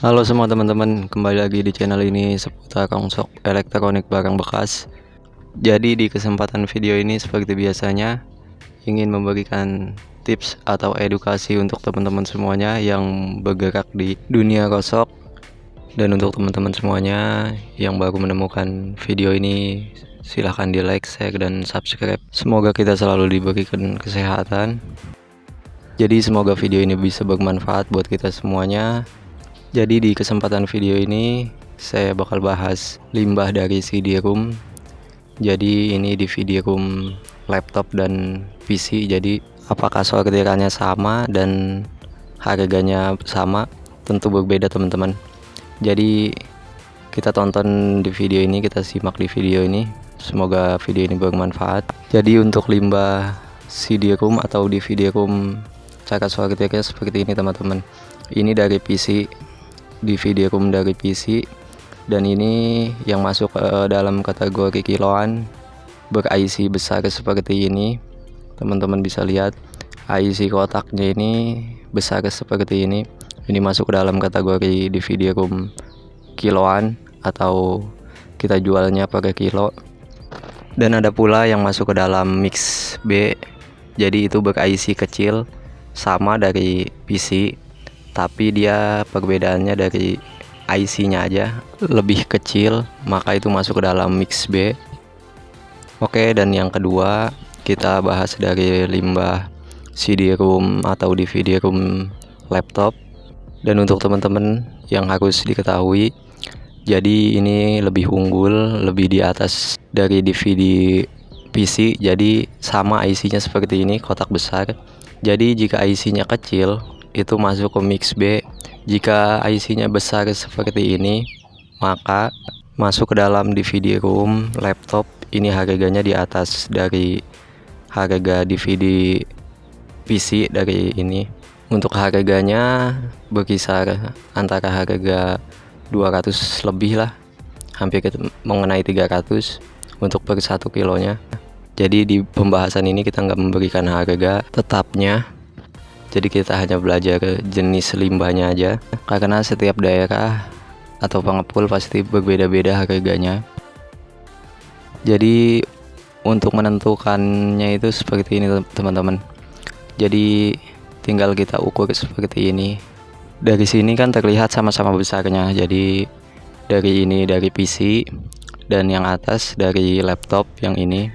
Halo semua teman-teman, kembali lagi di channel ini seputar rongsok elektronik barang bekas. Jadi di kesempatan video ini seperti biasanya ingin memberikan tips atau edukasi untuk teman-teman semuanya yang bergerak di dunia rosok. Dan untuk teman-teman semuanya yang baru menemukan video ini, silahkan di like, share, dan subscribe. Semoga kita selalu diberikan kesehatan. Jadi semoga video ini bisa bermanfaat buat kita semuanya. Jadi di kesempatan video ini saya bakal bahas limbah dari CD-ROM. Jadi ini di CD-ROM laptop dan PC. Jadi apakah sortirannya sama dan harganya sama? Tentu berbeda teman-teman. Jadi kita tonton di video ini, kita simak di video ini. Semoga video ini bermanfaat. Jadi untuk limbah CD-ROM atau DVD-ROM, cara sortirnya seperti ini teman-teman. Ini dari PC, DVD-ROM dari PC, dan ini yang masuk ke dalam kategori kiloan, ber-IC besar seperti ini. Teman-teman bisa lihat IC kotaknya ini besar seperti ini. Ini masuk ke dalam kategori DVD-ROM kiloan atau kita jualnya per kilo. Dan ada pula yang masuk ke dalam mix B, jadi itu ber-IC kecil, sama dari PC, tapi dia perbedaannya dari IC-nya aja lebih kecil, maka itu masuk ke dalam mix B. Oke, dan yang kedua kita bahas dari limbah CD-ROM atau DVD-ROM laptop. Dan untuk teman-teman yang harus diketahui, jadi ini lebih unggul, lebih di atas dari DVD PC. Jadi sama IC-nya seperti ini, kotak besar. Jadi jika IC-nya kecil itu masuk ke mix B. Jika IC-nya besar seperti ini, maka masuk ke dalam DVD-ROM laptop. Ini harganya di atas dari harga DVD PC dari ini. Untuk harganya berkisar antara harga 200 lebih lah, hampir mengenai 300 untuk per 1 kilonya. Jadi di pembahasan ini kita nggak memberikan harga tetapnya, jadi kita hanya belajar jenis limbahnya aja, karena setiap daerah atau pengepul pasti berbeda-beda harganya. Jadi untuk menentukannya itu seperti ini teman-teman. Jadi tinggal kita ukur seperti ini. Dari sini kan terlihat sama-sama besarnya. Jadi dari ini dari PC, dan yang atas dari laptop yang ini.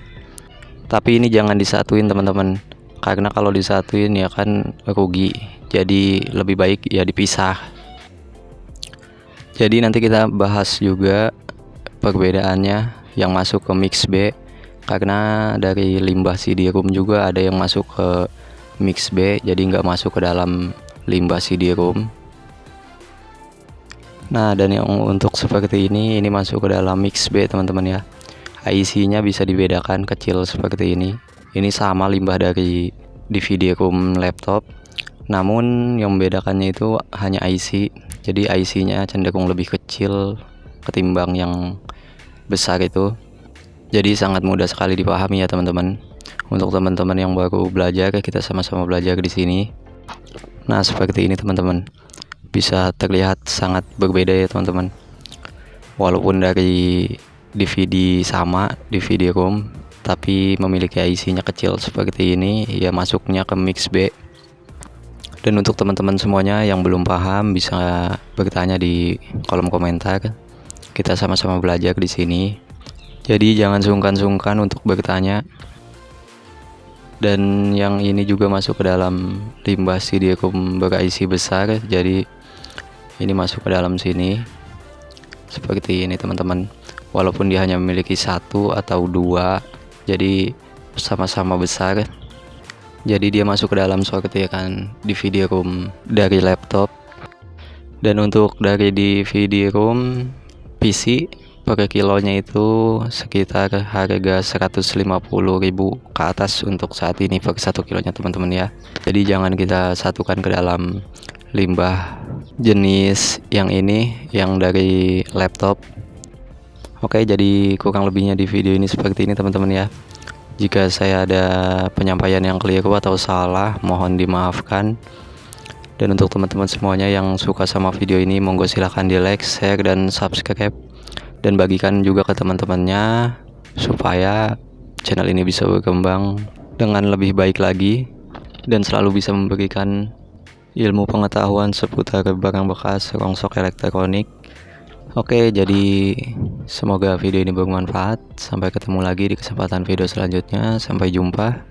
Tapi ini jangan disatuin teman-teman, karena kalau disatuin ya kan rugi. Jadi lebih baik ya dipisah. Jadi nanti kita bahas juga perbedaannya yang masuk ke mix B, karena dari limbah CD-ROM juga ada yang masuk ke mix B, jadi nggak masuk ke dalam limbah CD-ROM. Nah, dan yang untuk seperti ini masuk ke dalam mix B teman-teman ya. IC-nya bisa dibedakan, kecil seperti ini. Ini sama limbah dari DVD-ROM laptop, namun yang membedakannya itu hanya IC. Jadi IC-nya cenderung lebih kecil ketimbang yang besar itu. Jadi sangat mudah sekali dipahami ya teman-teman. Untuk teman-teman yang baru belajar, kita sama-sama belajar di sini. Nah, seperti ini teman-teman. Bisa terlihat sangat berbeda ya teman-teman. Walaupun dari DVD sama, DVD-ROM, tapi memiliki IC-nya kecil seperti ini, ya masuknya ke mix B. Dan untuk teman-teman semuanya yang belum paham bisa bertanya di kolom komentar. Kita sama-sama belajar di sini. Jadi jangan sungkan-sungkan untuk bertanya. Dan yang ini juga masuk ke dalam limbah CD-ROM ber-IC besar, jadi ini masuk ke dalam sini seperti ini teman-teman. Walaupun dia hanya memiliki 1 atau 2, jadi sama-sama besar, jadi dia masuk ke dalam sortiran DVD-ROM dari laptop. Dan untuk dari DVD-ROM PC, per kilonya itu sekitar harga 150.000 ke atas untuk saat ini per 1 kilonya teman-teman ya. Jadi jangan kita satukan ke dalam limbah jenis yang ini, yang dari laptop. Oke, jadi kurang lebihnya di video ini seperti ini teman-teman ya. Jika saya ada penyampaian yang keliru atau salah, mohon dimaafkan. Dan untuk teman-teman semuanya yang suka sama video ini, monggo silahkan di like, share, dan subscribe, dan bagikan juga ke teman-temannya supaya channel ini bisa berkembang dengan lebih baik lagi dan selalu bisa memberikan ilmu pengetahuan seputar barang bekas, rongsok elektronik. Oke, jadi semoga video ini bermanfaat. Sampai ketemu lagi di kesempatan video selanjutnya. Sampai jumpa.